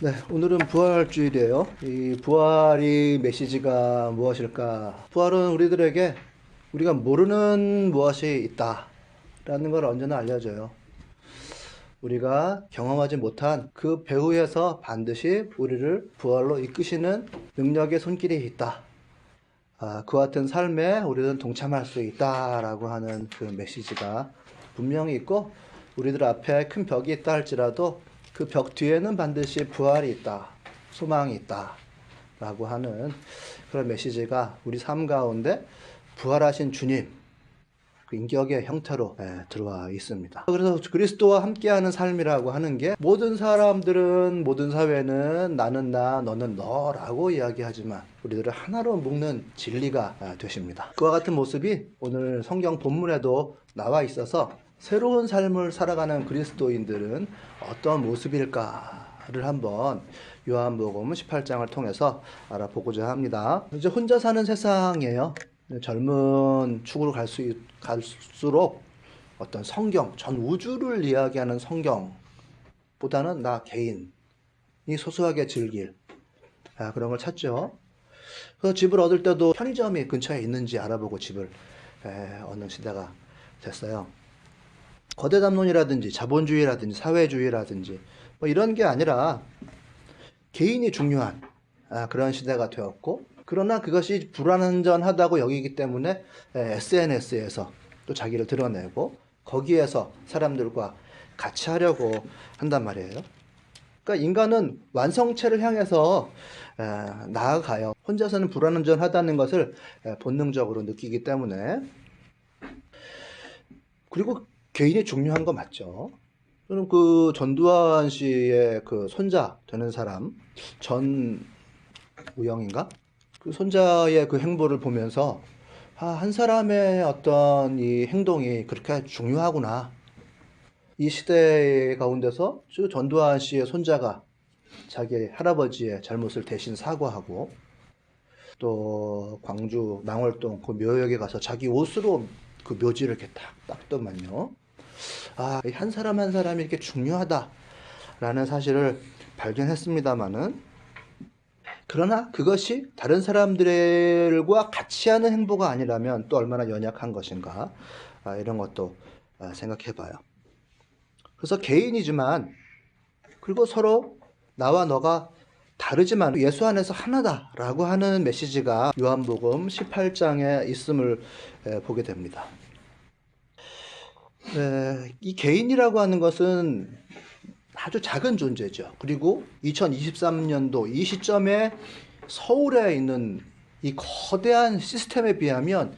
네, 오늘은 부활주일이에요. 이 부활이 메시지가 무엇일까? 부활은 우리들에게 우리가 모르는 무엇이 있다라는 걸 언제나 알려줘요. 우리가 경험하지 못한 그 배후에서 반드시 우리를 부활로 이끄시는 능력의 손길이 있다. 그와 같은 삶에 우리는 동참할 수 있다라고 하는 그 메시지가 분명히 있고, 우리들 앞에 큰 벽이 있다 할지라도 그 벽 뒤에는 반드시 부활이 있다, 소망이 있다 라고 하는 그런 메시지가 우리 삶 가운데 부활하신 주님 그 인격의 형태로 들어와 있습니다. 그래서 그리스도와 함께하는 삶이라고 하는 게, 모든 사람들은, 모든 사회는 나는 나 너는 너라고 이야기하지만 우리들을 하나로 묶는 진리가 되십니다. 그와 같은 모습이 오늘 성경 본문에도 나와 있어서 새로운 삶을 살아가는 그리스도인들은 어떤 모습일까를 한번 요한복음 18장을 통해서 알아보고자 합니다. 이제 혼자 사는 세상이에요. 젊은 축으로 갈수록 어떤 성경, 전 우주를 이야기하는 성경보다는 나 개인이 소소하게 즐길 그런 걸 찾죠. 그래서 집을 얻을 때도 편의점이 근처에 있는지 알아보고 집을 얻는 시대가 됐어요. 거대 담론이라든지 자본주의라든지 사회주의라든지 뭐 이런 게 아니라 개인이 중요한 그런 시대가 되었고, 그러나 그것이 불완전하다고 여기기 때문에 SNS에서 또 자기를 드러내고 거기에서 사람들과 같이 하려고 한단 말이에요. 그러니까 인간은 완성체를 향해서 나아가요. 혼자서는 불완전하다는 것을 본능적으로 느끼기 때문에. 그리고 개인이 중요한 거 맞죠. 저는 그 전두환 씨의 그 손자 되는 사람, 전우영인가? 그 손자의 그 행보를 보면서 한 사람의 어떤 이 행동이 그렇게 중요하구나. 이 시대 가운데서 전두환 씨의 손자가 자기 할아버지의 잘못을 대신 사과하고, 또 광주 망월동 그 묘역에 가서 자기 옷으로 그 묘지를 이렇게 딱 닦더만요. 한 사람 한 사람이 이렇게 중요하다라는 사실을 발견했습니다마는, 그러나 그것이 다른 사람들과 같이 하는 행보가 아니라면 또 얼마나 연약한 것인가, 이런 것도 생각해 봐요. 그래서 개인이지만, 그리고 서로 나와 너가 다르지만 예수 안에서 하나다라고 하는 메시지가 요한복음 18장에 있음을 보게 됩니다. 이 개인이라고 하는 것은 아주 작은 존재죠. 그리고 2023년도 이 시점에 서울에 있는 이 거대한 시스템에 비하면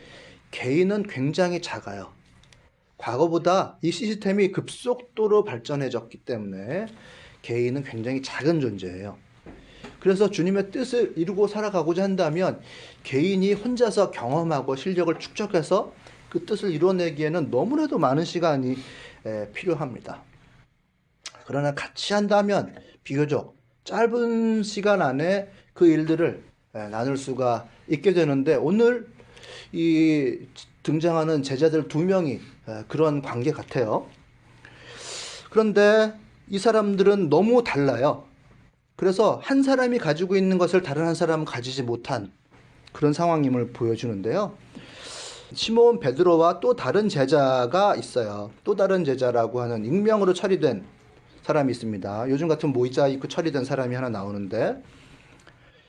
개인은 굉장히 작아요. 과거보다 이 시스템이 급속도로 발전해졌기 때문에 개인은 굉장히 작은 존재예요. 그래서 주님의 뜻을 이루고 살아가고자 한다면 개인이 혼자서 경험하고 실력을 축적해서 그 뜻을 이뤄내기에는 너무나도 많은 시간이 필요합니다. 그러나 같이 한다면 비교적 짧은 시간 안에 그 일들을 나눌 수가 있게 되는데, 오늘 이 등장하는 제자들 두 명이 그런 관계 같아요. 그런데 이 사람들은 너무 달라요. 그래서 한 사람이 가지고 있는 것을 다른 한 사람은 가지지 못한 그런 상황임을 보여주는데요. 시몬 베드로와 또 다른 제자가 있어요. 또 다른 제자라고 하는 익명으로 처리된 사람이 있습니다. 요즘 같은 모이자 입고 처리된 사람이 하나 나오는데,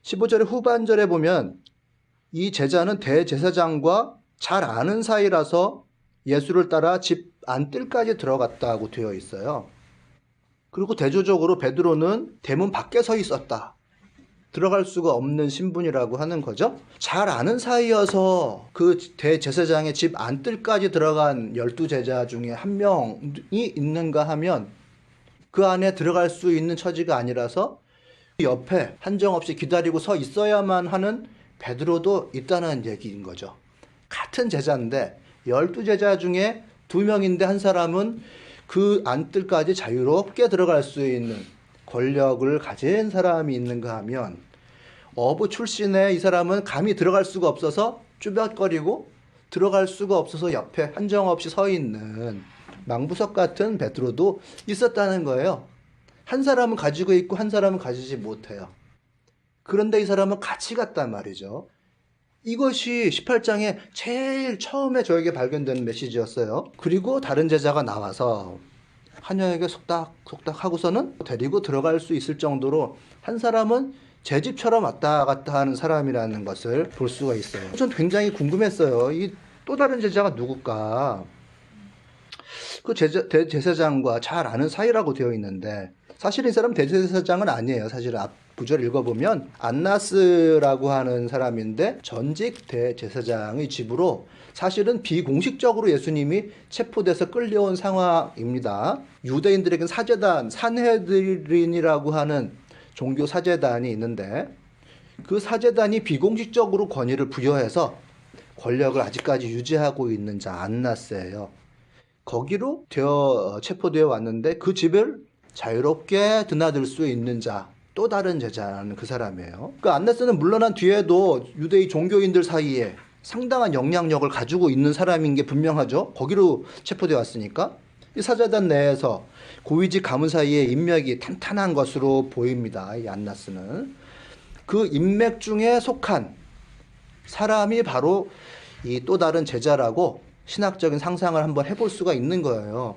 15절의 후반절에 보면 이 제자는 대제사장과 잘 아는 사이라서 예수를 따라 집 안뜰까지 들어갔다고 되어 있어요. 그리고 대조적으로 베드로는 대문 밖에 서 있었다. 들어갈 수가 없는 신분이라고 하는 거죠. 잘 아는 사이여서 그 대제사장의 집 안뜰까지 들어간 12제자 중에 한 명이 있는가 하면 그 안에 들어갈 수 있는 처지가 아니라서 옆에 한정없이 기다리고 서 있어야만 하는 베드로도 있다는 얘기인 거죠. 같은 제자인데 12제자 중에 2명인데 한 사람은 그 안뜰까지 자유롭게 들어갈 수 있는 권력을 가진 사람이 있는가 하면, 어부 출신의 이 사람은 감히 들어갈 수가 없어서 쭈뼛거리고 들어갈 수가 없어서 옆에 한정없이 서 있는 망부석 같은 베드로도 있었다는 거예요. 한 사람은 가지고 있고 한 사람은 가지지 못해요. 그런데 이 사람은 같이 갔단 말이죠. 이것이 18장에 제일 처음에 저에게 발견되는 메시지였어요. 그리고 다른 제자가 나와서 하녀에게 속닥속닥 하고서는 데리고 들어갈 수 있을 정도로 한 사람은 제 집처럼 왔다 갔다 하는 사람이라는 것을 볼 수가 있어요. 전 굉장히 궁금했어요. 이 또 다른 제자가 누굴까? 그 대제사장과 잘 아는 사이라고 되어 있는데 사실 이 사람 대제사장은 아니에요. 사실 앞 구절 읽어보면 안나스라고 하는 사람인데 전직 대제사장의 집으로 사실은 비공식적으로 예수님이 체포돼서 끌려온 상황입니다. 유대인들에겐 사제단, 산헤드린이라고 하는 종교 사제단이 있는데 그 사제단이 비공식적으로 권위를 부여해서 권력을 아직까지 유지하고 있는 자 안나스예요. 거기로 체포되어 왔는데 그 집을 자유롭게 드나들 수 있는 자, 또 다른 제자는 그 사람이에요. 그 안나스는 물러난 뒤에도 유대의 종교인들 사이에 상당한 영향력을 가지고 있는 사람인 게 분명하죠. 거기로 체포되어 왔으니까. 이 사제단 내에서 고위직 가문 사이에 인맥이 탄탄한 것으로 보입니다. 이 안나스는. 그 인맥 중에 속한 사람이 바로 이 또 다른 제자라고 신학적인 상상을 한번 해볼 수가 있는 거예요.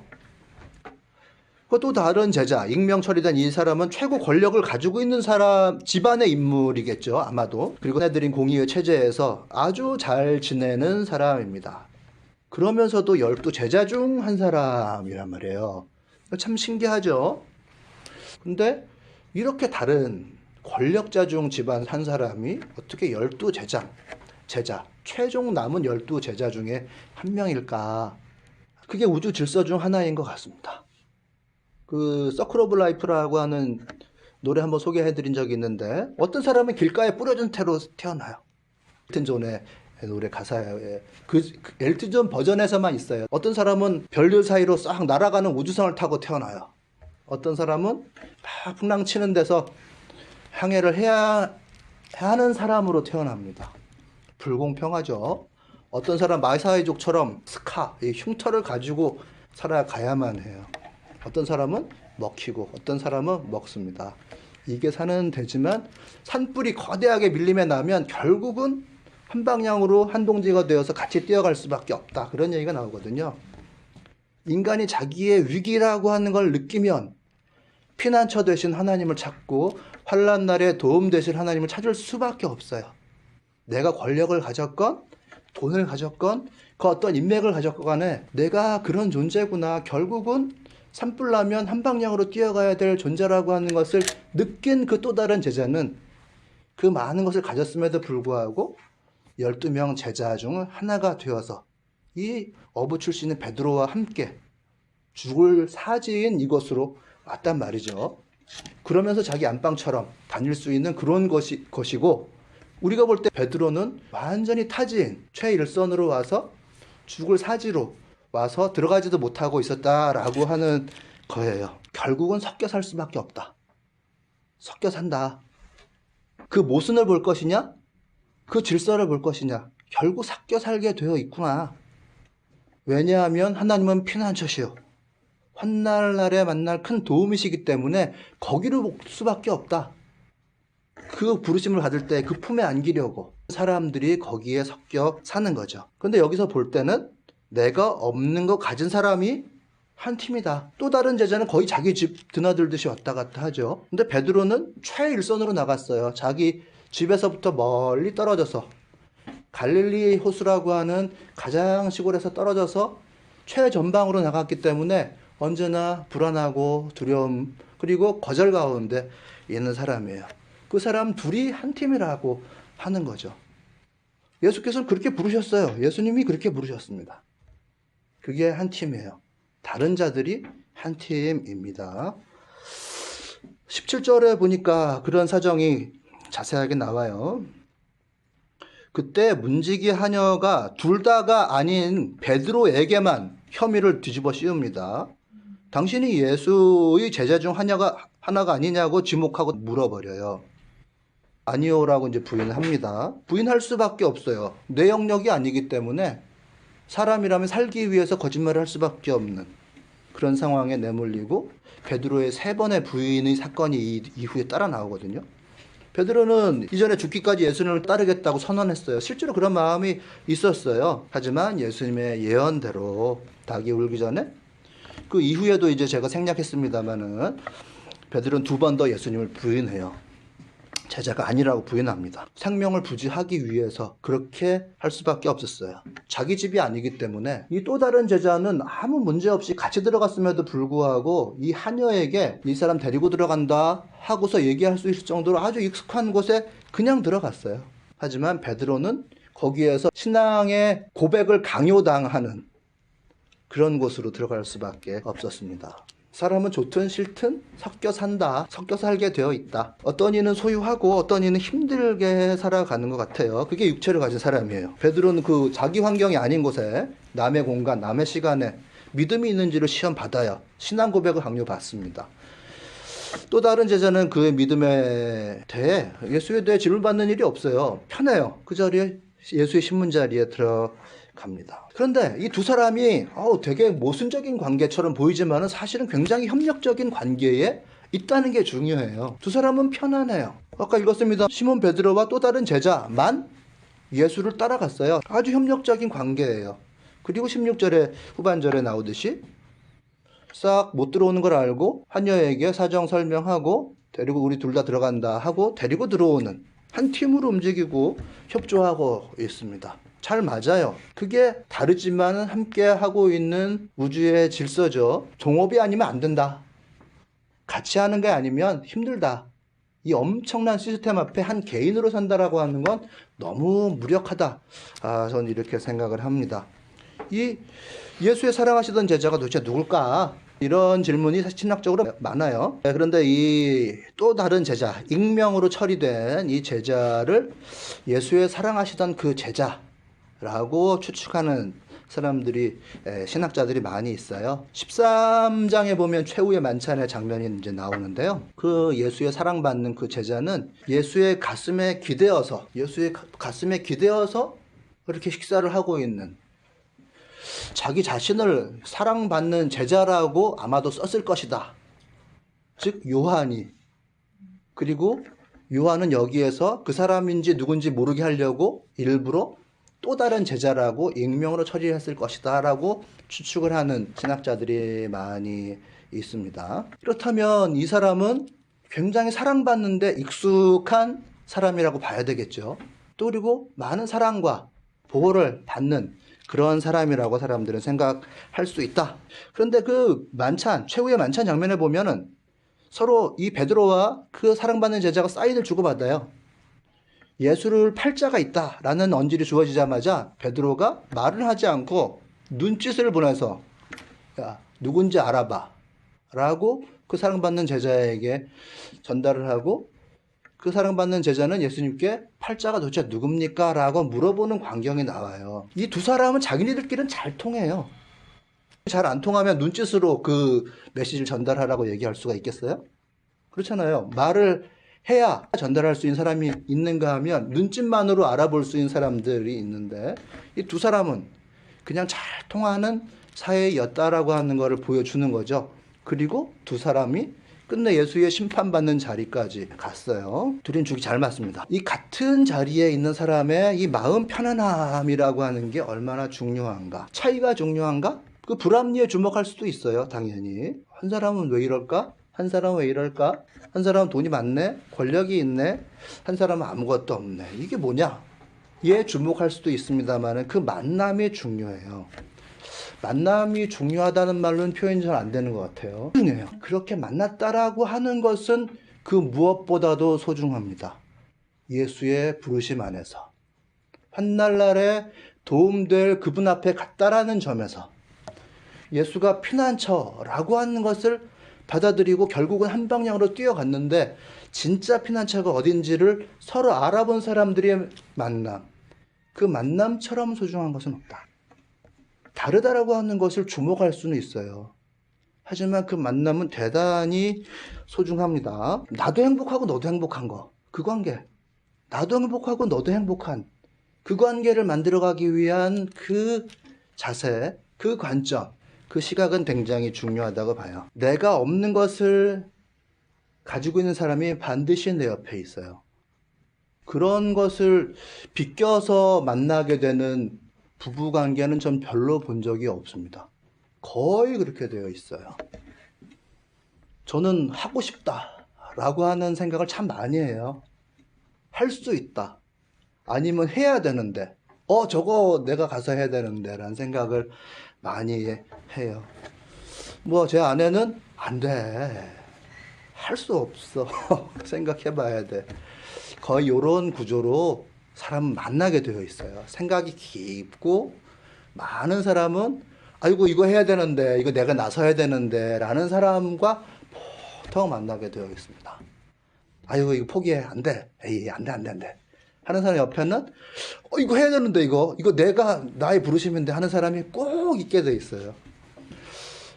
그 또 다른 제자, 익명 처리된 이 사람은 최고 권력을 가지고 있는 사람, 집안의 인물이겠죠, 아마도. 그리고 해드린 공의의 체제에서 아주 잘 지내는 사람입니다. 그러면서도 12제자 중 한 사람이란 말이에요. 참 신기하죠? 근데 이렇게 다른 권력자 중 집안 한 사람이 어떻게 12제자, 최종 남은 12제자 중에 한 명일까? 그게 우주 질서 중 하나인 것 같습니다. 그 서클 오브 라이프라고 하는 노래 한번 소개해드린 적이 있는데 어떤 사람은 길가에 뿌려진 채로 태어나요. 엘튼 존의 노래 가사에 그 엘튼 존 버전에서만 있어요. 어떤 사람은 별들 사이로 싹 날아가는 우주선을 타고 태어나요. 어떤 사람은 막 풍랑 치는 데서 항해를 해야 하는 사람으로 태어납니다. 불공평하죠. 어떤 사람 마사이족처럼 이 흉터를 가지고 살아가야만 해요. 어떤 사람은 먹히고 어떤 사람은 먹습니다. 이게 사는 되지만 산불이 거대하게 밀림에 나면 결국은 한 방향으로 한 동지가 되어서 같이 뛰어갈 수밖에 없다. 그런 얘기가 나오거든요. 인간이 자기의 위기라고 하는 걸 느끼면 피난처 되신 하나님을 찾고 환난 날에 도움 되실 하나님을 찾을 수밖에 없어요. 내가 권력을 가졌건 돈을 가졌건 그 어떤 인맥을 가졌건 간에 내가 그런 존재구나. 결국은 산불 나면 한 방향으로 뛰어가야 될 존재라고 하는 것을 느낀 그 또 다른 제자는 그 많은 것을 가졌음에도 불구하고 12명 제자 중 하나가 되어서 이 어부 출신의 베드로와 함께 죽을 사지인 이곳으로 왔단 말이죠. 그러면서 자기 안방처럼 다닐 수 있는 그런 것이고 우리가 볼 때 베드로는 완전히 타지인 최일선으로 와서 죽을 사지로 와서 들어가지도 못하고 있었다라고 하는 거예요. 결국은 섞여 살 수밖에 없다. 섞여 산다. 그 모순을 볼 것이냐? 그 질서를 볼 것이냐? 결국 섞여 살게 되어 있구나. 왜냐하면 하나님은 피난처시요. 환난 날에 만날 큰 도움이시기 때문에 거기로 올 수밖에 없다. 그 부르심을 받을 때 그 품에 안기려고 사람들이 거기에 섞여 사는 거죠. 그런데 여기서 볼 때는 내가 없는 거 가진 사람이 한 팀이다. 또 다른 제자는 거의 자기 집 드나들듯이 왔다 갔다 하죠. 근데 베드로는 최일선으로 나갔어요. 자기 집에서부터 멀리 떨어져서 갈릴리 호수라고 하는 가장 시골에서 떨어져서 최전방으로 나갔기 때문에 언제나 불안하고 두려움 그리고 거절 가운데 있는 사람이에요. 그 사람 둘이 한 팀이라고 하는 거죠. 예수께서는 그렇게 부르셨어요. 예수님이 그렇게 부르셨습니다. 그게 한 팀이에요. 다른 자들이 한 팀입니다. 17절에 보니까 그런 사정이 자세하게 나와요. 그때 문지기 하녀가 둘 다가 아닌 베드로에게만 혐의를 뒤집어 씌웁니다. 당신이 예수의 제자 중 하나가 아니냐고 지목하고 물어버려요. 아니요라고 이제 부인합니다. 부인할 수밖에 없어요. 내 영역이 아니기 때문에 사람이라면 살기 위해서 거짓말을 할 수밖에 없는 그런 상황에 내몰리고 베드로의 3번의 부인의 사건이 이후에 따라 나오거든요. 베드로는 이전에 죽기까지 예수님을 따르겠다고 선언했어요. 실제로 그런 마음이 있었어요. 하지만 예수님의 예언대로 닭이 울기 전에 그 이후에도 이제 제가 생략했습니다마는 베드로는 2번 더 예수님을 부인해요. 제자가 아니라고 부인합니다. 생명을 부지하기 위해서 그렇게 할 수밖에 없었어요. 자기 집이 아니기 때문에 이 또 다른 제자는 아무 문제 없이 같이 들어갔음에도 불구하고 이 하녀에게 이 사람 데리고 들어간다 하고서 얘기할 수 있을 정도로 아주 익숙한 곳에 그냥 들어갔어요. 하지만 베드로는 거기에서 신앙의 고백을 강요당하는 그런 곳으로 들어갈 수밖에 없었습니다. 사람은 좋든 싫든 섞여 산다. 섞여 살게 되어 있다. 어떤 이는 소유하고 어떤 이는 힘들게 살아가는 것 같아요. 그게 육체를 가진 사람이에요. 베드로는 그 자기 환경이 아닌 곳에 남의 공간, 남의 시간에 믿음이 있는지를 시험 받아야 신앙 고백을 강요받습니다. 또 다른 제자는 그의 믿음에 대해 예수에 대해 질문받는 일이 없어요. 편해요. 그 자리에 예수의 신문 자리에 들어갑니다. 그런데 이 2 사람이 되게 모순적인 관계처럼 보이지만 사실은 굉장히 협력적인 관계에 있다는 게 중요해요. 2 사람은 편안해요. 아까 읽었습니다. 시몬 베드로와 또 다른 제자만 예수를 따라갔어요. 아주 협력적인 관계예요. 그리고 16절에 후반절에 나오듯이 싹 못 들어오는 걸 알고 하녀에게 사정 설명하고 데리고 우리 둘 다 들어간다 하고 데리고 들어오는 한 팀으로 움직이고 협조하고 있습니다. 잘 맞아요. 그게 다르지만 함께 하고 있는 우주의 질서죠. 종업이 아니면 안 된다. 같이 하는 게 아니면 힘들다. 이 엄청난 시스템 앞에 한 개인으로 산다라고 하는 건 너무 무력하다. 저는 이렇게 생각을 합니다. 이 예수의 사랑하시던 제자가 도대체 누굴까? 이런 질문이 사실 신학적으로 많아요. 그런데 이 또 다른 제자, 익명으로 처리된 이 제자를 예수의 사랑하시던 그 제자라고 추측하는 사람들이, 신학자들이 많이 있어요. 13장에 보면 최후의 만찬의 장면이 이제 나오는데요. 그 예수의 사랑받는 그 제자는 예수의 가슴에 기대어서 이렇게 식사를 하고 있는, 자기 자신을 사랑받는 제자라고 아마도 썼을 것이다. 즉 요한이. 그리고 요한은 여기에서 그 사람인지 누군지 모르게 하려고 일부러 또 다른 제자라고 익명으로 처리했을 것이다 라고 추측을 하는 신학자들이 많이 있습니다. 그렇다면 이 사람은 굉장히 사랑받는데 익숙한 사람이라고 봐야 되겠죠. 또 그리고 많은 사랑과 보호를 받는 그런 사람이라고 사람들은 생각할 수 있다. 그런데 그 만찬, 최후의 만찬 장면에 보면은 서로 이 베드로와 그 사랑받는 제자가 사인을 주고받아요. 예수를 팔 자가 있다라는 언질이 주어지자마자 베드로가 말을 하지 않고 눈짓을 보내서 야, 누군지 알아봐 라고 그 사랑받는 제자에게 전달을 하고, 그 사랑받는 제자는 예수님께 팔자가 도대체 누굽니까? 라고 물어보는 광경이 나와요. 이 2 사람은 자기네들끼리는 잘 통해요. 잘 안 통하면 눈짓으로 그 메시지를 전달하라고 얘기할 수가 있겠어요? 그렇잖아요. 말을 해야 전달할 수 있는 사람이 있는가 하면 눈짓만으로 알아볼 수 있는 사람들이 있는데, 이 2 사람은 그냥 잘 통하는 사이였다라고 하는 것을 보여주는 거죠. 그리고 2 사람이 끝내 예수의 심판받는 자리까지 갔어요. 둘인 죽이 잘 맞습니다. 이 같은 자리에 있는 사람의 이 마음 편안함이라고 하는 게 얼마나 중요한가? 차이가 중요한가? 그 불합리에 주목할 수도 있어요. 당연히. 한 사람은 왜 이럴까? 한 사람은 왜 이럴까? 한 사람은 돈이 많네? 권력이 있네? 한 사람은 아무것도 없네? 이게 뭐냐? 예, 주목할 수도 있습니다만 그 만남이 중요해요. 만남이 중요하다는 말로는 표현이 잘 안 되는 것 같아요. 중요해요. 그렇게 만났다라고 하는 것은 그 무엇보다도 소중합니다. 예수의 부르심 안에서. 환난날에 도움될 그분 앞에 갔다라는 점에서 예수가 피난처라고 하는 것을 받아들이고 결국은 한 방향으로 뛰어갔는데, 진짜 피난처가 어딘지를 서로 알아본 사람들의 만남, 그 만남처럼 소중한 것은 없다. 다르다라고 하는 것을 주목할 수는 있어요. 하지만 그 만남은 대단히 소중합니다. 나도 행복하고 너도 행복한 거, 그 관계. 나도 행복하고 너도 행복한 그 관계를 만들어가기 위한 그 자세, 그 관점, 그 시각은 굉장히 중요하다고 봐요. 내가 없는 것을 가지고 있는 사람이 반드시 내 옆에 있어요. 그런 것을 비껴서 만나게 되는 부부관계는 전 별로 본 적이 없습니다. 거의 그렇게 되어 있어요. 저는 하고 싶다라고 하는 생각을 참 많이 해요. 할 수 있다. 아니면 해야 되는데, 저거 내가 가서 해야 되는데 라는 생각을 많이 해요. 뭐 제 아내는 안 돼. 할 수 없어. 생각해 봐야 돼. 거의 이런 구조로 사람 만나게 되어 있어요. 생각이 깊고 많은 사람은 아이고 이거 해야 되는데 이거 내가 나서야 되는데 라는 사람과 보통 만나게 되어 있습니다. 아이고 이거 포기해. 안 돼. 에이 안 돼 안 돼 안 돼. 하는 사람 옆에는 이거 해야 되는데 이거 내가 나의 부르심인데 하는 사람이 꼭 있게 돼 있어요.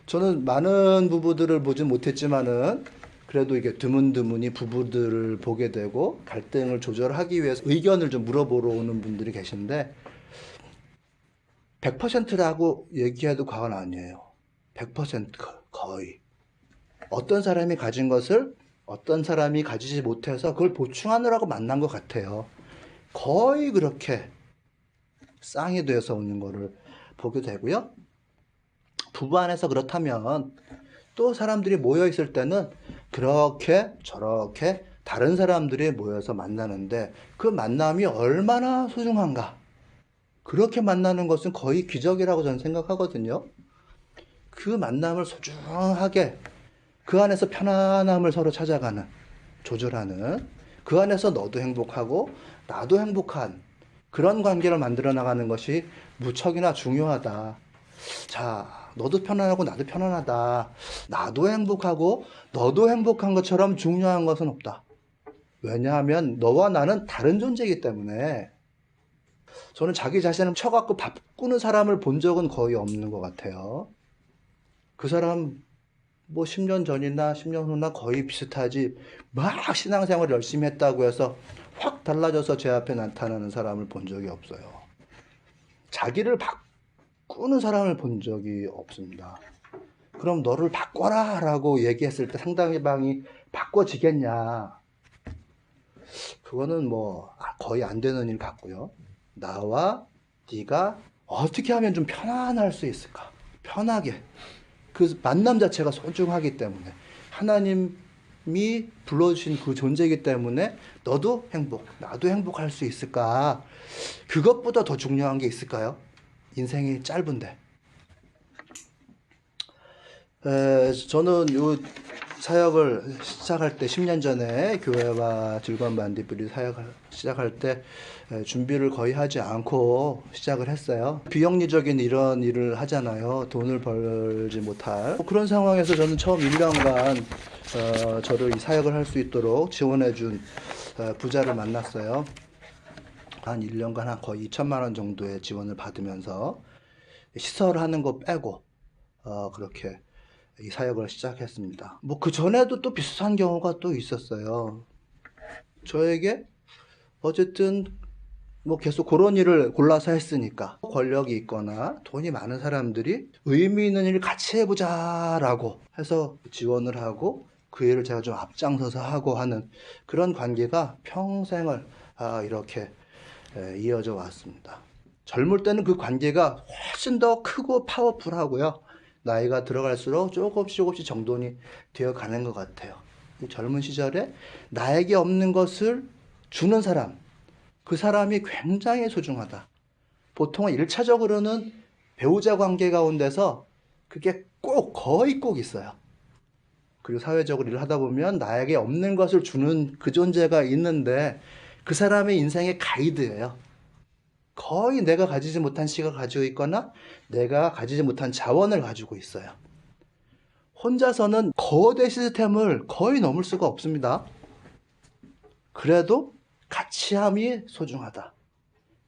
저는 많은 부부들을 보진 못했지만은 그래도 이게 드문드문이 부부들을 보게 되고 갈등을 조절하기 위해서 의견을 좀 물어보러 오는 분들이 계신데 100%라고 얘기해도 과언 아니에요. 100% 거의. 어떤 사람이 가진 것을 어떤 사람이 가지지 못해서 그걸 보충하느라고 만난 것 같아요. 거의 그렇게 쌍이 되어서 오는 거를 보게 되고요. 부부 안에서 그렇다면 또 사람들이 모여 있을 때는 그렇게 저렇게 다른 사람들이 모여서 만나는데 그 만남이 얼마나 소중한가. 그렇게 만나는 것은 거의 기적이라고 저는 생각하거든요. 그 만남을 소중하게 그 안에서 편안함을 서로 찾아가는, 조절하는, 그 안에서 너도 행복하고 나도 행복한 그런 관계를 만들어 나가는 것이 무척이나 중요하다. 자, 너도 편안하고 나도 편안하다. 나도 행복하고 너도 행복한 것처럼 중요한 것은 없다. 왜냐하면 너와 나는 다른 존재이기 때문에. 저는 자기 자신을 쳐갖고 바꾸는 사람을 본 적은 거의 없는 것 같아요. 그 사람 뭐 10년 전이나 10년 후나 거의 비슷하지 막 신앙생활을 열심히 했다고 해서 확 달라져서 제 앞에 나타나는 사람을 본 적이 없어요. 자기를 바꾸는 사람을 본 적이 없습니다. 그럼 너를 바꿔라 라고 얘기했을 때 상대방이 바꿔지겠냐? 그거는 뭐 거의 안 되는 일 같고요. 나와 네가 어떻게 하면 좀 편안할 수 있을까? 편하게. 그 만남 자체가 소중하기 때문에 하나님이 불러주신 그 존재이기 때문에 너도 행복, 나도 행복할 수 있을까? 그것보다 더 중요한 게 있을까요? 인생이 짧은데. 저는 요 사역을 시작할 때 10년 전에 교회와 즐거운 반딧불이 사역을 시작할 때 준비를 거의 하지 않고 시작을 했어요. 비영리적인 이런 일을 하잖아요. 돈을 벌지 못할 그런 상황에서 저는 처음 1년간 저를 이 사역을 할 수 있도록 지원해 준 부자를 만났어요. 한 1년간 한 거의 2천만 원 정도의 지원을 받으면서 시설하는 거 빼고 그렇게 이 사역을 시작했습니다. 뭐 그 전에도 또 비슷한 경우가 또 있었어요. 저에게 어쨌든 뭐 계속 그런 일을 골라서 했으니까 권력이 있거나 돈이 많은 사람들이 의미 있는 일을 같이 해보자라고 해서 지원을 하고 그 일을 제가 좀 앞장서서 하고 하는 그런 관계가 평생을 이렇게 이어져 왔습니다. 젊을 때는 그 관계가 훨씬 더 크고 파워풀하고요. 나이가 들어갈수록 조금씩 정돈이 되어 가는 것 같아요. 이 젊은 시절에 나에게 없는 것을 주는 사람, 그 사람이 굉장히 소중하다. 보통은 1차적으로는 배우자 관계 가운데서 그게 거의 꼭 있어요. 그리고 사회적으로 일을 하다 보면 나에게 없는 것을 주는 그 존재가 있는데 그 사람의 인생의 가이드예요. 거의 내가 가지지 못한 시각을 가지고 있거나 내가 가지지 못한 자원을 가지고 있어요. 혼자서는 거대 시스템을 거의 넘을 수가 없습니다. 그래도 같이함이 소중하다.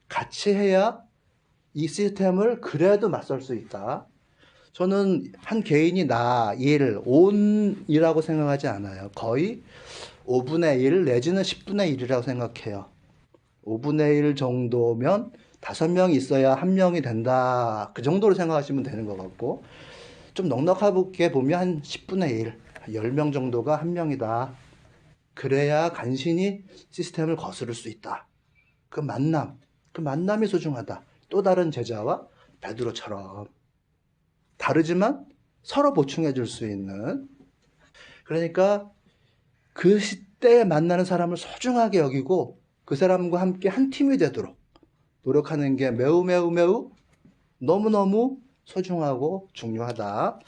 같이 해야 이 시스템을 그래도 맞설 수 있다. 저는 한 개인이 나, 일, 온이라고 생각하지 않아요. 거의 5분의 1 내지는 10분의 1이라고 생각해요. 5분의 1 정도면 5명이 있어야 1명이 된다. 그 정도로 생각하시면 되는 것 같고 좀 넉넉하게 보면 한 10분의 1, 10명 정도가 한 명이다. 그래야 간신히 시스템을 거스를 수 있다. 그 만남이 소중하다. 또 다른 제자와 베드로처럼 다르지만 서로 보충해 줄 수 있는, 그러니까 그 시대에 만나는 사람을 소중하게 여기고 그 사람과 함께 한 팀이 되도록 노력하는 게 매우 매우 매우 너무너무 소중하고 중요하다.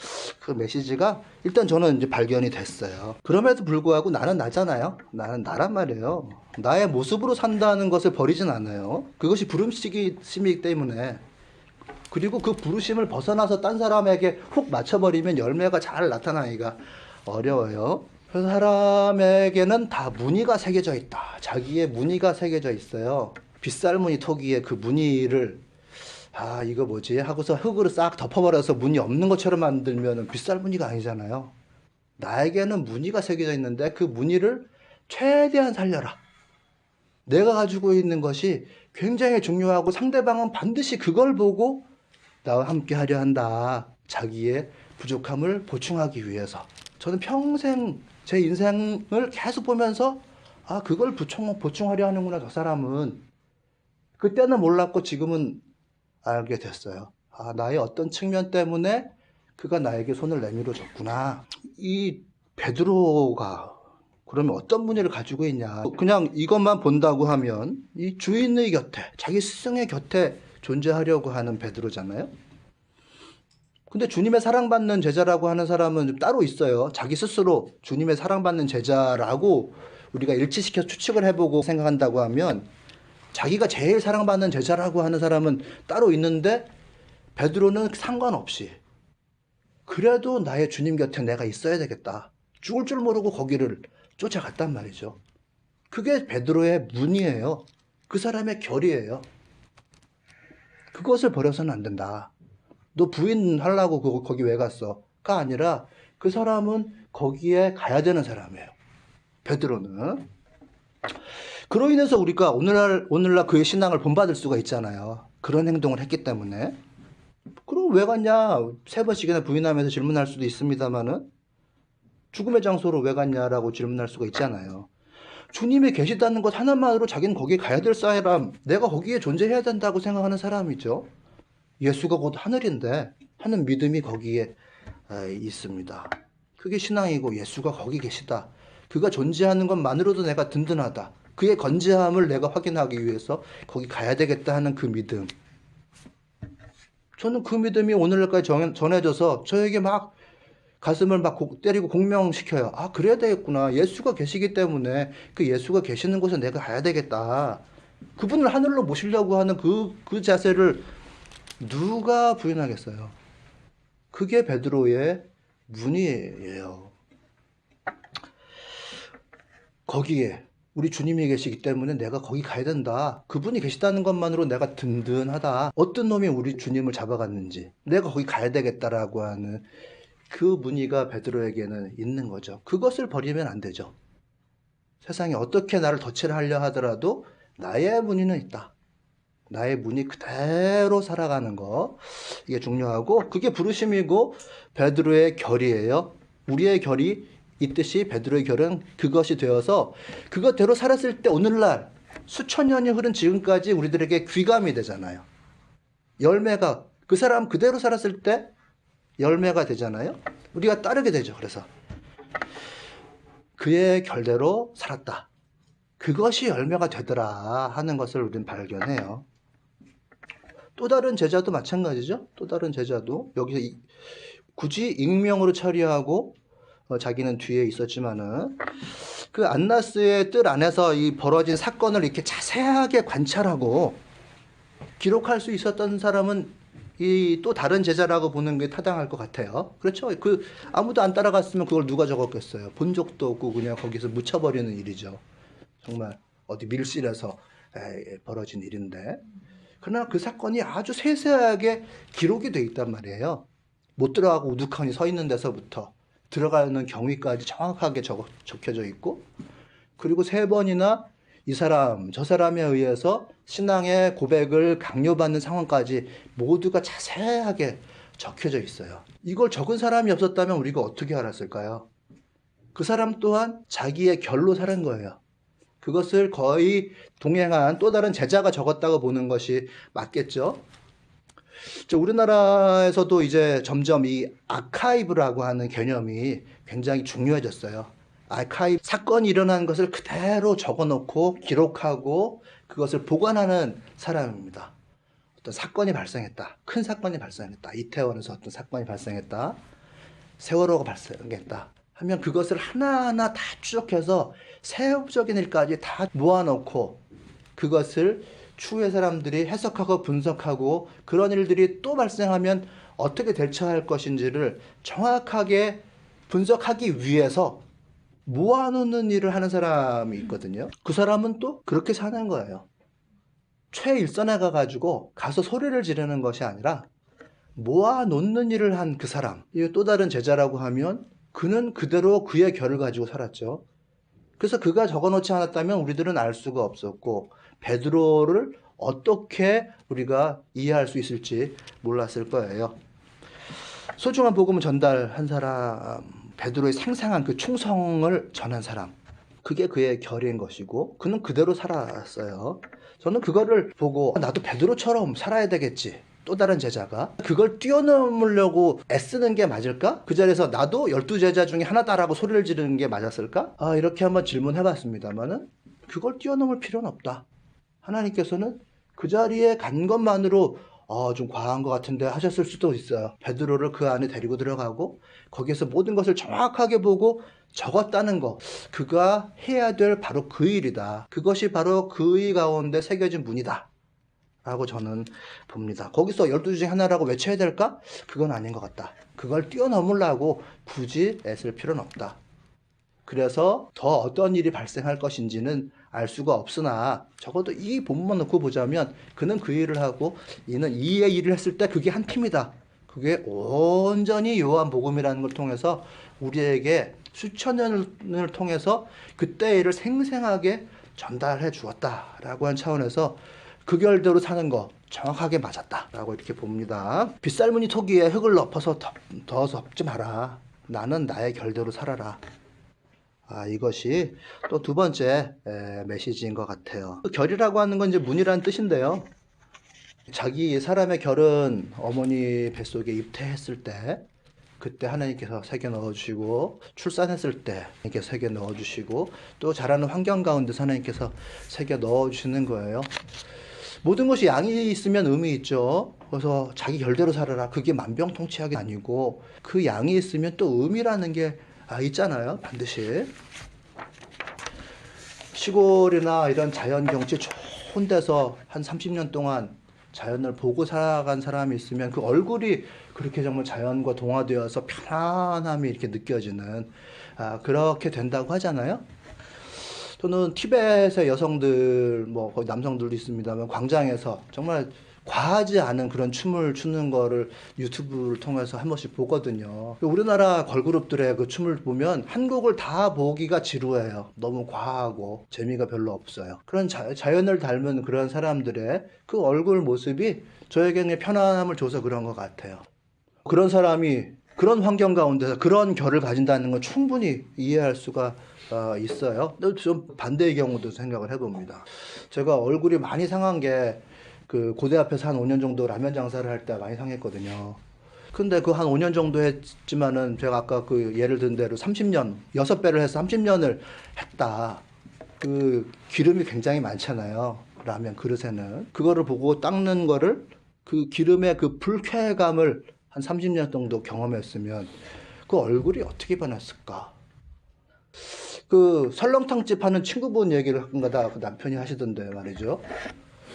그 메시지가 일단 저는 이제 발견이 됐어요. 그럼에도 불구하고 나는 나잖아요. 나는 나란 말이에요. 나의 모습으로 산다는 것을 버리진 않아요. 그것이 부름심이기 때문에. 그리고 그 부르심을 벗어나서 딴 사람에게 훅 맞춰버리면 열매가 잘 나타나기가 어려워요. 그 사람에게는 다 무늬가 새겨져 있다. 자기의 무늬가 새겨져 있어요. 빗살무늬 토기에 그 무늬를 이거 뭐지? 하고서 흙으로 싹 덮어버려서 무늬 없는 것처럼 만들면 빗살무늬가 아니잖아요. 나에게는 무늬가 새겨져 있는데 그 무늬를 최대한 살려라. 내가 가지고 있는 것이 굉장히 중요하고 상대방은 반드시 그걸 보고 나와 함께 하려 한다. 자기의 부족함을 보충하기 위해서. 저는 평생 제 인생을 계속 보면서 그걸 보충하려 하는구나, 저 사람은. 그때는 몰랐고 지금은 알게 됐어요. 나의 어떤 측면 때문에 그가 나에게 손을 내밀어 줬구나. 이 베드로가 그러면 어떤 무늬를 가지고 있냐. 그냥 이것만 본다고 하면 이 주인의 곁에, 자기 스승의 곁에 존재하려고 하는 베드로잖아요. 근데 주님의 사랑받는 제자라고 하는 사람은 따로 있어요. 자기 스스로 주님의 사랑받는 제자라고 우리가 일치시켜 추측을 해보고 생각한다고 하면 자기가 제일 사랑받는 제자라고 하는 사람은 따로 있는데 베드로는 상관없이 그래도 나의 주님 곁에 내가 있어야 되겠다. 죽을 줄 모르고 거기를 쫓아갔단 말이죠. 그게 베드로의 문이에요. 그 사람의 결이에요. 그것을 버려서는 안 된다. 너 부인 하려고 거기 왜 갔어? 가 아니라 그 사람은 거기에 가야 되는 사람이에요. 베드로는. 그로 인해서 우리가 오늘날 그의 신앙을 본받을 수가 있잖아요. 그런 행동을 했기 때문에. 그럼 왜 갔냐? 3번씩이나 부인하면서 질문할 수도 있습니다만은 죽음의 장소로 왜 갔냐라고 질문할 수가 있잖아요. 주님이 계시다는 것 하나만으로 자기는 거기에 가야 될 사람, 내가 거기에 존재해야 된다고 생각하는 사람이죠. 예수가 곧 하늘인데 하는 믿음이 거기에 있습니다. 그게 신앙이고 예수가 거기 계시다. 그가 존재하는 것만으로도 내가 든든하다. 그의 건재함을 내가 확인하기 위해서 거기 가야 되겠다 하는 그 믿음. 저는 그 믿음이 오늘날까지 전해져서 저에게 막 가슴을 막 때리고 공명시켜요. 그래야 되겠구나. 예수가 계시기 때문에 그 예수가 계시는 곳에 내가 가야 되겠다. 그분을 하늘로 모시려고 하는 그 자세를 누가 부인하겠어요? 그게 베드로의 문이에요. 거기에 우리 주님이 계시기 때문에 내가 거기 가야 된다. 그분이 계시다는 것만으로 내가 든든하다. 어떤 놈이 우리 주님을 잡아갔는지 내가 거기 가야 되겠다라고 하는 그 문의가 베드로에게는 있는 거죠. 그것을 버리면 안 되죠. 세상에 어떻게 나를 덫을 하려 하더라도 나의 문의는 있다. 나의 문의 그대로 살아가는 거, 이게 중요하고 그게 부르심이고 베드로의 결이에요. 우리의 결이 있듯이 베드로의 결은 그것이 되어서 그것대로 살았을 때 오늘날 수천 년이 흐른 지금까지 우리들에게 귀감이 되잖아요. 열매가 그 사람 그대로 살았을 때 열매가 되잖아요. 우리가 따르게 되죠. 그래서 그의 결대로 살았다. 그것이 열매가 되더라 하는 것을 우리는 발견해요. 또 다른 제자도 마찬가지죠. 또 다른 제자도 여기서 굳이 익명으로 처리하고 자기는 뒤에 있었지만은 그 안나스의 뜰 안에서 이 벌어진 사건을 이렇게 자세하게 관찰하고 기록할 수 있었던 사람은 이 또 다른 제자라고 보는 게 타당할 것 같아요. 그렇죠? 아무도 안 따라갔으면 그걸 누가 적었겠어요. 본 적도 없고 그냥 거기서 묻혀버리는 일이죠. 정말 어디 밀실에서 벌어진 일인데. 그러나 그 사건이 아주 세세하게 기록이 돼 있단 말이에요. 못 들어가고 우두커니 서 있는 데서부터 들어가는 경위까지 정확하게 적혀져 있고, 그리고 3번이나 이 사람 저 사람에 의해서 신앙의 고백을 강요받는 상황까지 모두가 자세하게 적혀져 있어요. 이걸 적은 사람이 없었다면 우리가 어떻게 알았을까요? 그 사람 또한 자기의 결로 살은 거예요. 그것을 거의 동행한 또 다른 제자가 적었다고 보는 것이 맞겠죠. 우리나라에서도 이제 점점 이 아카이브라고 하는 개념이 굉장히 중요해졌어요. 아카이브, 사건이 일어난 것을 그대로 적어놓고 기록하고 그것을 보관하는 사람입니다. 어떤 사건이 발생했다. 큰 사건이 발생했다. 이태원에서 어떤 사건이 발생했다. 세월호가 발생했다. 하면 그것을 하나하나 다 추적해서 세부적인 일까지 다 모아놓고 그것을 추후의 사람들이 해석하고 분석하고 그런 일들이 또 발생하면 어떻게 대처할 것인지를 정확하게 분석하기 위해서 모아놓는 일을 하는 사람이 있거든요. 그 사람은 또 그렇게 사는 거예요. 최일선에 가가지고 가서 소리를 지르는 것이 아니라 모아놓는 일을 한 그 사람. 이 또 다른 제자라고 하면 그는 그대로 그의 결을 가지고 살았죠. 그래서 그가 적어놓지 않았다면 우리들은 알 수가 없었고 베드로를 어떻게 우리가 이해할 수 있을지 몰랐을 거예요. 소중한 복음을 전달한 사람, 베드로의 생생한 그 충성을 전한 사람, 그게 그의 결인 것이고 그는 그대로 살았어요. 저는 그거를 보고 나도 베드로처럼 살아야 되겠지. 또 다른 제자가 그걸 뛰어넘으려고 애쓰는 게 맞을까? 그 자리에서 나도 12제자 중에 하나다라고 소리를 지르는 게 맞았을까? 이렇게 한번 질문해 봤습니다만은 그걸 뛰어넘을 필요는 없다. 하나님께서는 그 자리에 간 것만으로 좀 과한 것 같은데 하셨을 수도 있어요. 베드로를 그 안에 데리고 들어가고 거기에서 모든 것을 정확하게 보고 적었다는 거, 그가 해야 될 바로 그 일이다. 그것이 바로 그의 가운데 새겨진 문이다 라고 저는 봅니다. 거기서 12주 중에 하나라고 외쳐야 될까? 그건 아닌 것 같다. 그걸 뛰어넘으려고 굳이 애쓸 필요는 없다. 그래서 더 어떤 일이 발생할 것인지는 알 수가 없으나 적어도 이 본문만 놓고 보자면 그는 그 일을 하고 이는 이의 일을 했을 때 그게 한 팀이다. 그게 온전히 요한복음이라는 걸 통해서 우리에게 수천 년을 통해서 그때의 일을 생생하게 전달해 주었다라고 한 차원에서 그 결대로 사는 거 정확하게 맞았다라고 이렇게 봅니다. 빗살무늬 토기에 흙을 덮어서 더 덮지 마라. 나는 나의 결대로 살아라. 이것이 또 두 번째 메시지인 것 같아요. 결이라고 하는 건 이제 문이라는 뜻인데요. 자기 사람의 결은 어머니 뱃속에 입퇴했을 때 그때 하나님께서 새겨 넣어주시고 출산했을 때 하나님께서 새겨 넣어주시고 또 자라는 환경 가운데서 하나님께서 새겨 넣어주시는 거예요. 모든 것이 양이 있으면 음이 있죠. 그래서 자기 결대로 살아라. 그게 만병통치약이 아니고 그 양이 있으면 또 음이라는 게 있잖아요. 반드시. 시골이나 이런 자연 경치 좋은 데서 한 30년 동안 자연을 보고 살아간 사람이 있으면 그 얼굴이 그렇게 정말 자연과 동화되어서 편안함이 이렇게 느껴지는 그렇게 된다고 하잖아요. 또는 티벳의 여성들, 거기 남성들도 있습니다만 광장에서 정말 과하지 않은 그런 춤을 추는 거를 유튜브를 통해서 한 번씩 보거든요. 우리나라 걸그룹들의 그 춤을 보면 한 곡을 다 보기가 지루해요. 너무 과하고 재미가 별로 없어요. 그런 자연을 닮은 그런 사람들의 그 얼굴 모습이 저에게는 편안함을 줘서 그런 것 같아요. 그런 사람이 그런 환경 가운데서 그런 결을 가진다는 건 충분히 이해할 수가 있어요. 좀 반대의 경우도 생각을 해봅니다. 제가 얼굴이 많이 상한 게 그 고대 앞에서 한 5년 정도 라면 장사를 할 때 많이 상했거든요. 근데 그 한 5년 정도 했지만은 제가 아까 그 예를 든 대로 30년, 6배를 해서 30년을 했다. 그 기름이 굉장히 많잖아요. 라면 그릇에는. 그거를 보고 닦는 거를 그 기름의 그 불쾌감을 한 30년 정도 경험했으면 그 얼굴이 어떻게 변했을까? 그 설렁탕집 하는 친구분 얘기를 가끔가다 그 남편이 하시던데 말이죠.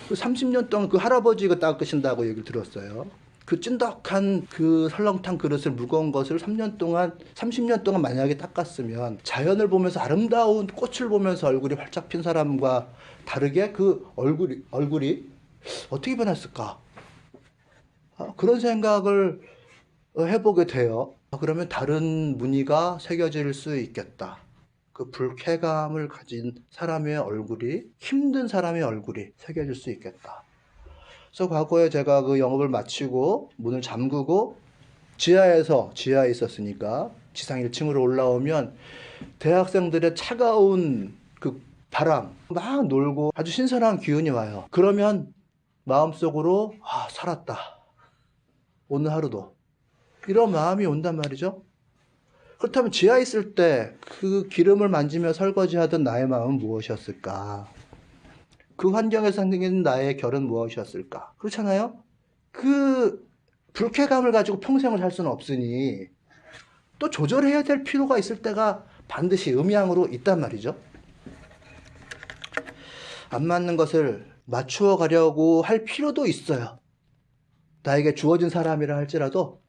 그 30년 동안 그 할아버지가 닦으신다고 얘기를 들었어요. 그 찐덕한 그 설렁탕 그릇을 무거운 것을 30년 동안 만약에 닦았으면 자연을 보면서 아름다운 꽃을 보면서 얼굴이 활짝 핀 사람과 다르게 그 얼굴이 어떻게 변했을까? 그런 생각을 해보게 돼요. 그러면 다른 무늬가 새겨질 수 있겠다. 그 불쾌감을 가진 사람의 얼굴이, 힘든 사람의 얼굴이 새겨질 수 있겠다. 그래서 과거에 제가 그 영업을 마치고 문을 잠그고 지하에 있었으니까 지상 1층으로 올라오면 대학생들의 차가운 그 바람 막 놀고 아주 신선한 기운이 와요. 그러면 마음속으로 살았다. 오늘 하루도. 이런 마음이 온단 말이죠. 그렇다면 지하에 있을 때 그 기름을 만지며 설거지하던 나의 마음은 무엇이었을까? 그 환경에서 생긴 나의 결은 무엇이었을까? 그렇잖아요? 그 불쾌감을 가지고 평생을 살 수는 없으니 또 조절해야 될 필요가 있을 때가 반드시 음양으로 있단 말이죠. 안 맞는 것을 맞추어 가려고 할 필요도 있어요. 나에게 주어진 사람이라 할지라도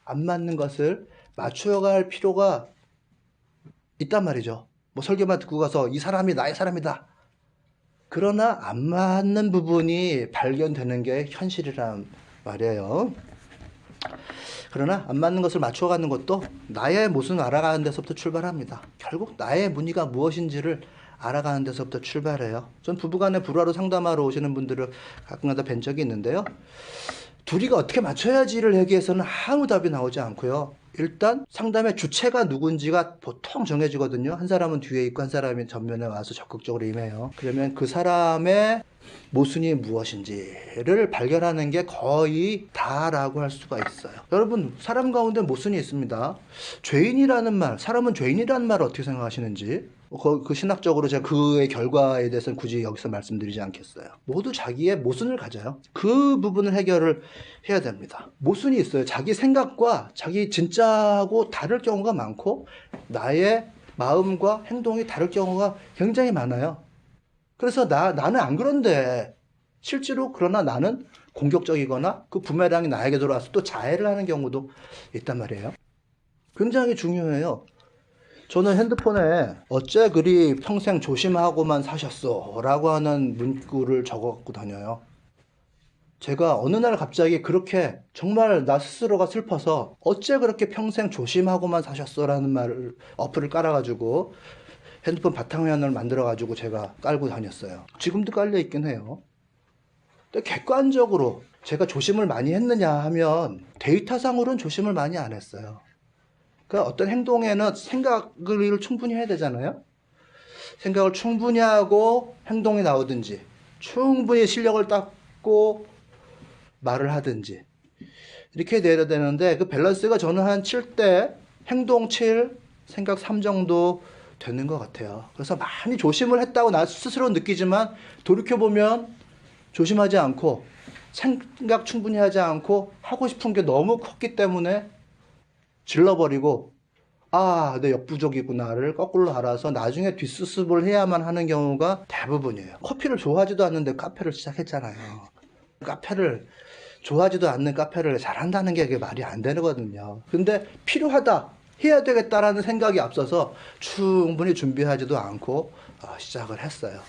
안 맞는 것을 맞추어 갈 필요가 있단 말이죠. 뭐 설교만 듣고 가서 이 사람이 나의 사람이다. 그러나 안 맞는 부분이 발견되는 게 현실이란 말이에요. 그러나 안 맞는 것을 맞추어 가는 것도 나의 모습을 알아가는 데서부터 출발합니다. 결국 나의 무늬가 무엇인지를 알아가는 데서부터 출발해요. 전 부부간에 불화로 상담하러 오시는 분들을 가끔가다 뵌 적이 있는데요. 둘이가 어떻게 맞춰야지를 얘기해서는 아무 답이 나오지 않고요. 일단 상담의 주체가 누군지가 보통 정해지거든요. 한 사람은 뒤에 있고 한 사람이 전면에 와서 적극적으로 임해요. 그러면 그 사람의 모순이 무엇인지를 발견하는 게 거의 다라고 할 수가 있어요. 여러분, 사람 가운데 모순이 있습니다. 죄인이라는 말, 사람은 죄인이라는 말을 어떻게 생각하시는지 그 신학적으로 제가 그의 결과에 대해서는 굳이 여기서 말씀드리지 않겠어요. 모두 자기의 모순을 가져요. 그 부분을 해결을 해야 됩니다. 모순이 있어요. 자기 생각과 자기 진짜하고 다를 경우가 많고 나의 마음과 행동이 다를 경우가 굉장히 많아요. 그래서 나는 안 그런데 실제로 그러나 나는 공격적이거나 그 부메랑이 나에게 돌아와서 또 자해를 하는 경우도 있단 말이에요. 굉장히 중요해요. 저는 핸드폰에 어째 그리 평생 조심하고만 사셨어 라고 하는 문구를 적어 갖고 다녀요. 제가 어느 날 갑자기 그렇게 정말 나 스스로가 슬퍼서 어째 그렇게 평생 조심하고만 사셨어 라는 말을 어플을 깔아가지고 핸드폰 바탕화면을 만들어가지고 제가 깔고 다녔어요. 지금도 깔려 있긴 해요. 근데 객관적으로 제가 조심을 많이 했느냐 하면 데이터상으로는 조심을 많이 안 했어요. 그러니까 어떤 행동에는 생각을 충분히 해야 되잖아요. 생각을 충분히 하고 행동이 나오든지 충분히 실력을 닦고 말을 하든지 이렇게 돼야 되는데 그 밸런스가 저는 한 7대 행동 7, 생각 3 정도 되는 것 같아요. 그래서 많이 조심을 했다고 나 스스로 느끼지만 돌이켜보면 조심하지 않고 생각 충분히 하지 않고 하고 싶은 게 너무 컸기 때문에 질러버리고 내 역부족이구나를 거꾸로 알아서 나중에 뒷수습을 해야만 하는 경우가 대부분이에요. 커피를 좋아하지도 않는데 카페를 시작했잖아요. 카페를 좋아하지도 않는 카페를 잘한다는 게 말이 안 되거든요. 근데 필요하다, 해야 되겠다라는 생각이 앞서서 충분히 준비하지도 않고 시작을 했어요.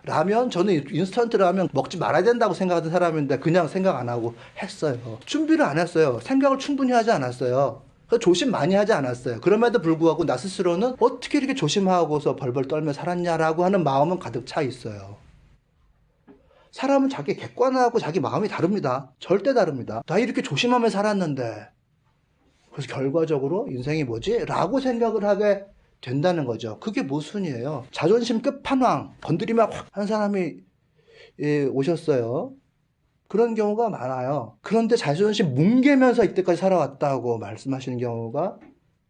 라면, 저는 인스턴트 라면 먹지 말아야 된다고 생각하던 사람인데 그냥 생각 안 하고 했어요. 준비를 안 했어요. 생각을 충분히 하지 않았어요. 조심 많이 하지 않았어요. 그럼에도 불구하고 나 스스로는 어떻게 이렇게 조심하고서 벌벌 떨며 살았냐라고 하는 마음은 가득 차 있어요. 사람은 자기 객관하고 자기 마음이 다릅니다. 절대 다릅니다. 나 이렇게 조심하며 살았는데 그래서 결과적으로 인생이 뭐지? 라고 생각을 하게 된다는 거죠. 그게 모순이에요. 자존심 끝판왕 건드리면 확 한 사람이 오셨어요. 그런 경우가 많아요. 그런데 자존심 뭉개면서 이때까지 살아왔다고 말씀하시는 경우가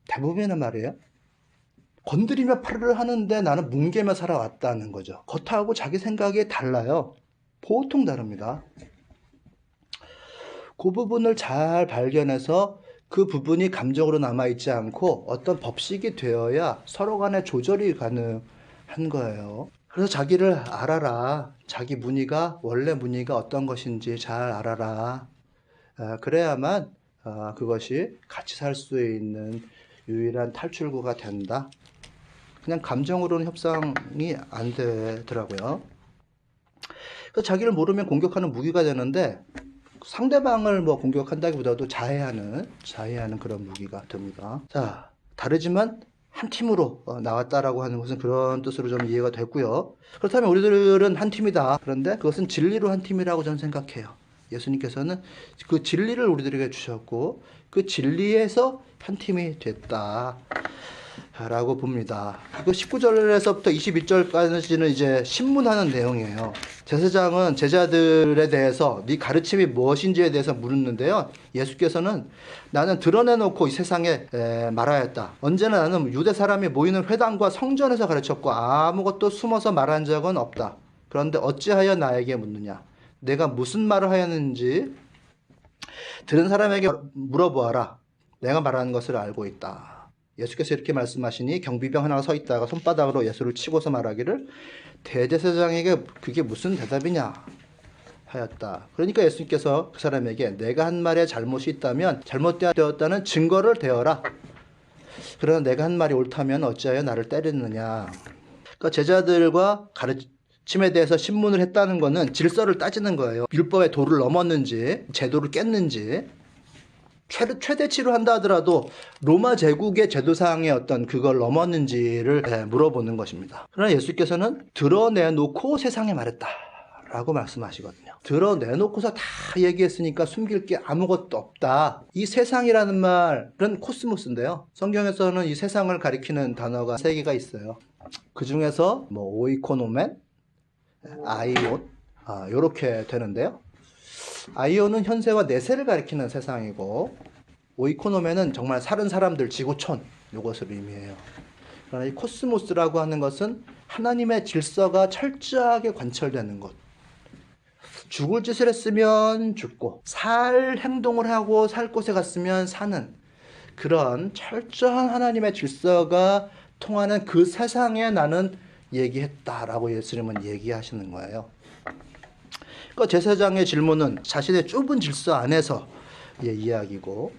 대부분이란 말이에요. 건드리며 팔을 하는데 나는 뭉개며 살아왔다는 거죠. 겉하고 자기 생각이 달라요. 보통 다릅니다. 그 부분을 잘 발견해서 그 부분이 감정으로 남아있지 않고 어떤 법칙이 되어야 서로 간에 조절이 가능한 거예요. 그래서 자기를 알아라. 자기 무늬가 원래 무늬가 어떤 것인지 잘 알아라. 그래야만 그것이 같이 살 수 있는 유일한 탈출구가 된다. 그냥 감정으로는 협상이 안 되더라고요. 그래서 자기를 모르면 공격하는 무기가 되는데 상대방을 공격한다기보다도 자해하는 그런 무기가 됩니다. 자, 다르지만 한 팀으로 나왔다라고 하는 것은 그런 뜻으로 좀 이해가 됐고요. 그렇다면 우리들은 한 팀이다. 그런데 그것은 진리로 한 팀이라고 저는 생각해요. 예수님께서는 그 진리를 우리들에게 주셨고 그 진리에서 한 팀이 됐다 라고 봅니다. 그 19절에서부터 22절까지는 이제 신문하는 내용이에요. 제사장은 제자들에 대해서 네 가르침이 무엇인지에 대해서 물었는데요. 예수께서는 나는 드러내놓고 이 세상에 말하였다. 언제나 나는 유대 사람이 모이는 회당과 성전에서 가르쳤고 아무것도 숨어서 말한 적은 없다. 그런데 어찌하여 나에게 묻느냐? 내가 무슨 말을 하였는지 들은 사람에게 물어보아라. 내가 말하는 것을 알고 있다. 예수께서 이렇게 말씀하시니 경비병 하나가 서 있다가 손바닥으로 예수를 치고서 말하기를 대제사장에게 그게 무슨 대답이냐 하였다. 그러니까 예수님께서 그 사람에게 내가 한 말에 잘못이 있다면 잘못되었다는 증거를 대어라. 그러나 내가 한 말이 옳다면 어찌하여 나를 때리느냐. 그러니까 제자들과 가르침에 대해서 신문을 했다는 것은 질서를 따지는 거예요. 율법의 도를 넘었는지 제도를 깼는지 최대치로 한다 하더라도 로마 제국의 제도상의 어떤 그걸 넘었는지를 물어보는 것입니다. 그러나 예수께서는 드러내놓고 세상에 말했다 라고 말씀하시거든요. 드러내놓고서 다 얘기했으니까 숨길 게 아무것도 없다. 이 세상이라는 말은 코스모스인데요. 성경에서는 이 세상을 가리키는 단어가 3개가 있어요. 그 중에서 뭐 오이코노멘, 아이온 이렇게 되는데요. 아이온은 현세와 내세를 가리키는 세상이고 오이코노메는 정말 사는 사람들, 지구촌 이것을 의미해요. 그러나 이 코스모스라고 하는 것은 하나님의 질서가 철저하게 관철되는 곳. 죽을 짓을 했으면 죽고 살 행동을 하고 살 곳에 갔으면 사는 그런 철저한 하나님의 질서가 통하는 그 세상에 나는 얘기했다라고 예수님은 얘기하시는 거예요. 그러니까 제사장의 질문은 자신의 좁은 질서 안에서 이야기고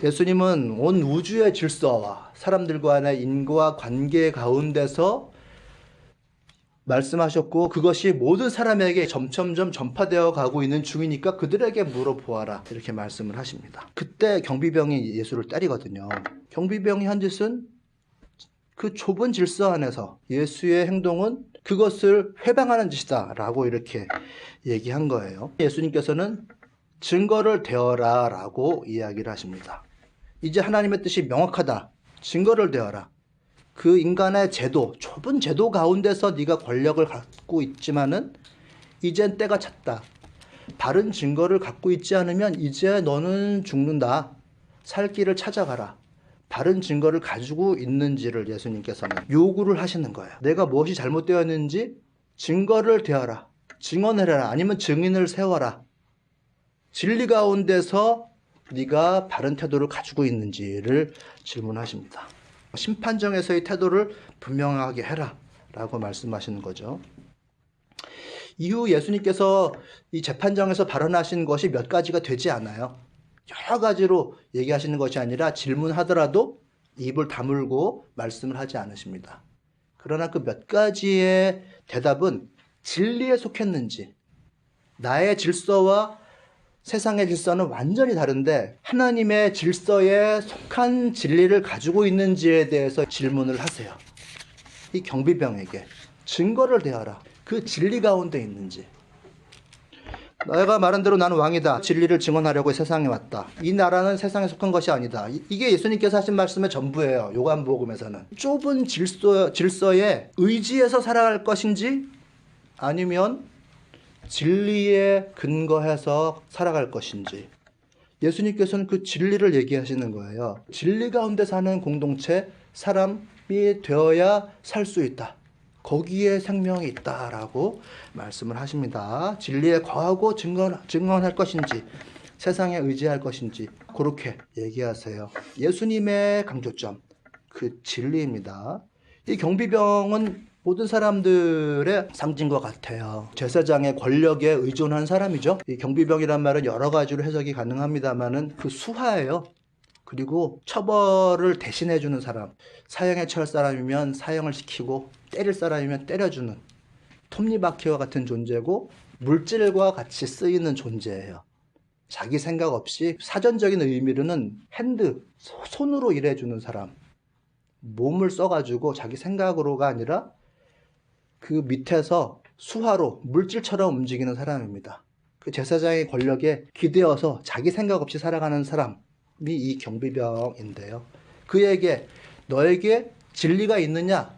예수님은 온 우주의 질서와 사람들과의 인과 관계 가운데서 말씀하셨고 그것이 모든 사람에게 점점점 전파되어 가고 있는 중이니까 그들에게 물어보아라 이렇게 말씀을 하십니다. 그때 경비병이 예수를 때리거든요. 경비병이 한 짓은 그 좁은 질서 안에서 예수의 행동은 그것을 회방하는 짓이다 라고 이렇게 얘기한 거예요. 예수님께서는 증거를 대어라 라고 이야기를 하십니다. 이제 하나님의 뜻이 명확하다. 증거를 대어라. 그 인간의 제도, 좁은 제도 가운데서 네가 권력을 갖고 있지만은 이젠 때가 찼다. 바른 증거를 갖고 있지 않으면 이제 너는 죽는다. 살 길을 찾아가라. 바른 증거를 가지고 있는지를 예수님께서는 요구를 하시는 거예요. 내가 무엇이 잘못되었는지 증거를 대어라. 증언해라. 아니면 증인을 세워라. 진리 가운데서 네가 바른 태도를 가지고 있는지를 질문하십니다. 심판정에서의 태도를 분명하게 해라 라고 말씀하시는 거죠. 이후 예수님께서 이 재판정에서 발언하신 것이 몇 가지가 되지 않아요. 여러 가지로 얘기하시는 것이 아니라 질문하더라도 입을 다물고 말씀을 하지 않으십니다. 그러나 그 몇 가지의 대답은 진리에 속했는지 나의 질서와 세상의 질서는 완전히 다른데 하나님의 질서에 속한 진리를 가지고 있는지에 대해서 질문을 하세요. 이 경비병에게 증거를 대하라. 그 진리 가운데 있는지. 내가 말한 대로 나는 왕이다. 진리를 증언하려고 세상에 왔다. 이 나라는 세상에 속한 것이 아니다. 이게 예수님께서 하신 말씀의 전부예요. 요한복음에서는. 좁은 질서에 의지해서 살아갈 것인지 아니면 진리에 근거해서 살아갈 것인지. 예수님께서는 그 진리를 얘기하시는 거예요. 진리 가운데 사는 공동체, 사람이 되어야 살 수 있다. 거기에 생명이 있다라고 말씀을 하십니다. 진리에 거하고 증언할 것인지 세상에 의지할 것인지 그렇게 얘기하세요. 예수님의 강조점, 그 진리입니다. 이 경비병은 모든 사람들의 상징과 같아요. 제사장의 권력에 의존한 사람이죠. 이 경비병이란 말은 여러 가지로 해석이 가능합니다만은 그 수하예요. 그리고 처벌을 대신해 주는 사람, 사형에 처할 사람이면 사형을 시키고 때릴 사람이면 때려주는 톱니바퀴와 같은 존재고 물질과 같이 쓰이는 존재예요. 자기 생각 없이 사전적인 의미로는 핸드, 손으로 일해주는 사람, 몸을 써가지고 자기 생각으로가 아니라 그 밑에서 수하로 물질처럼 움직이는 사람입니다. 그 제사장의 권력에 기대어서 자기 생각 없이 살아가는 사람이 이 경비병인데요. 그에게 너에게 진리가 있느냐?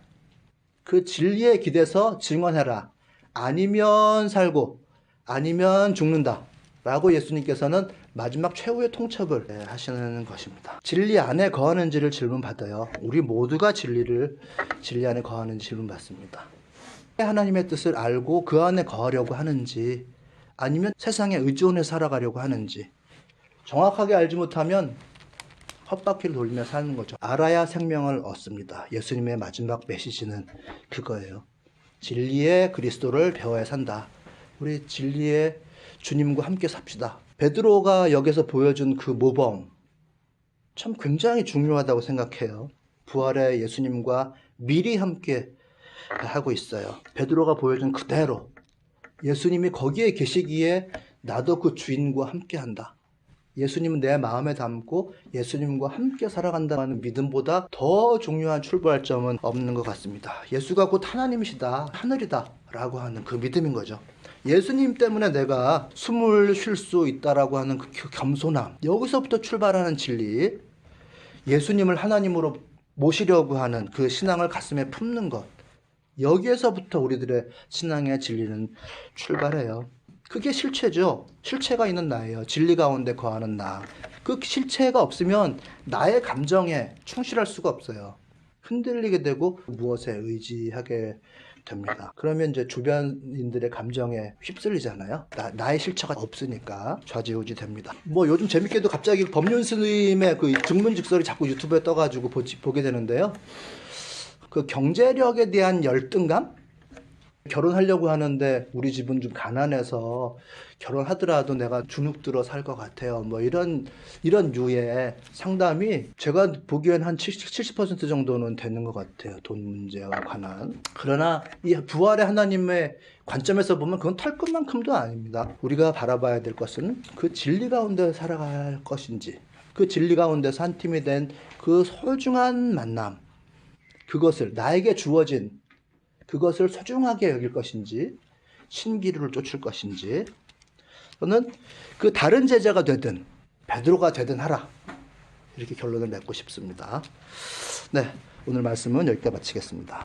그 진리에 기대서 증언해라. 아니면 살고 아니면 죽는다. 라고 예수님께서는 마지막 최후의 통첩을 하시는 것입니다. 진리 안에 거하는지를 질문받아요. 우리 모두가 진리 안에 거하는지 질문받습니다. 하나님의 뜻을 알고 그 안에 거하려고 하는지 아니면 세상에 의존해 살아가려고 하는지 정확하게 알지 못하면 헛바퀴를 돌리며 사는 거죠. 알아야 생명을 얻습니다. 예수님의 마지막 메시지는 그거예요. 진리의 그리스도를 배워야 산다. 우리 진리의 주님과 함께 삽시다. 베드로가 여기서 보여준 그 모범 참 굉장히 중요하다고 생각해요. 부활의 예수님과 미리 함께 하고 있어요. 베드로가 보여준 그대로 예수님이 거기에 계시기에 나도 그 주인과 함께 한다. 예수님은 내 마음에 담고 예수님과 함께 살아간다는 믿음보다 더 중요한 출발점은 없는 것 같습니다. 예수가 곧 하나님이시다, 하늘이다 라고 하는 그 믿음인 거죠. 예수님 때문에 내가 숨을 쉴 수 있다라고 하는 그 겸손함, 여기서부터 출발하는 진리, 예수님을 하나님으로 모시려고 하는 그 신앙을 가슴에 품는 것, 여기에서부터 우리들의 신앙의 진리는 출발해요. 그게 실체죠. 실체가 있는 나예요. 진리 가운데 거하는 나. 그 실체가 없으면 나의 감정에 충실할 수가 없어요. 흔들리게 되고 무엇에 의지하게 됩니다. 그러면 이제 주변인들의 감정에 휩쓸리잖아요. 나의 실체가 없으니까 좌지우지 됩니다. 뭐 요즘 재밌게도 갑자기 법륜 스님의 그 증문즉설이 자꾸 유튜브에 떠가지고 보게 되는데요. 그 경제력에 대한 열등감? 결혼하려고 하는데 우리 집은 좀 가난해서 결혼하더라도 내가 주눅 들어 살 것 같아요. 뭐 이런 유의 상담이 제가 보기엔 한 70% 정도는 되는 것 같아요. 돈 문제와 관한. 그러나 이 부활의 하나님의 관점에서 보면 그건 털끝만큼도 아닙니다. 우리가 바라봐야 될 것은 그 진리 가운데 살아갈 것인지, 그 진리 가운데서 한 팀이 된 그 소중한 만남, 그것을 나에게 주어진 그것을 소중하게 여길 것인지 신기루를 쫓을 것인지 또는 그 다른 제자가 되든 베드로가 되든 하라 이렇게 결론을 맺고 싶습니다. 네, 오늘 말씀은 여기까지 마치겠습니다.